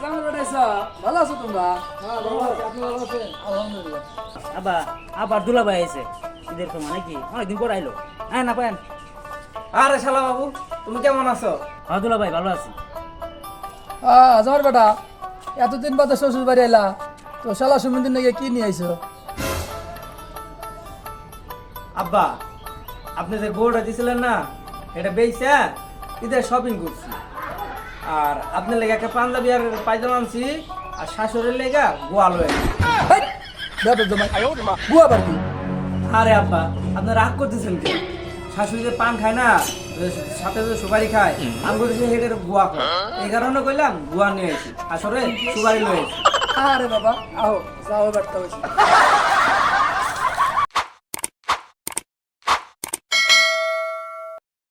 জামাল বেটাইছা ভালো আছো তোমরা? হ্যাঁ ভালো আছি, আপনি ভালো আছেন? আলহামদুলিল্লাহ। আবার দুলাভাই আইছে ঈদের সময় নাকি অনেকদিন পর আইলো। হ্যাঁ না পায়েন। আরে শালা বাবু, তুমি কেমন আছো? হ্যাঁ দুলাভাই ভালো আছি। জামাল বেটা এতদিন বাদে শ্বশুর বাড়ি এলা, তো শালা সুমিন্দির নাকি কি নিয়ে আইছো? আব্বা, আপনি যে গোড়টা দিছিলেন না, এটা বেচা ঈদের শপিং করছি। আর আপনার লেগে একটা পাঞ্জাবি আর পায়জামা আনছি, আর শাশুড়ির লেগা গোয়াল হয়ে বুয়া বাড়ি আরে আব্বা, আপনি রাগ করতেছেন কি? শাশুড়ি যে পান খায় না, সাথে যে সুপারি খায়, আমি বলতেছি হেডের গুয়া খায়। এই কারণে কইলাম গুয়া নিয়ে আসি, আসলে সুপারি লয়ে আসি। আরে বাবা আহো যাও বাড়তে হয়েছে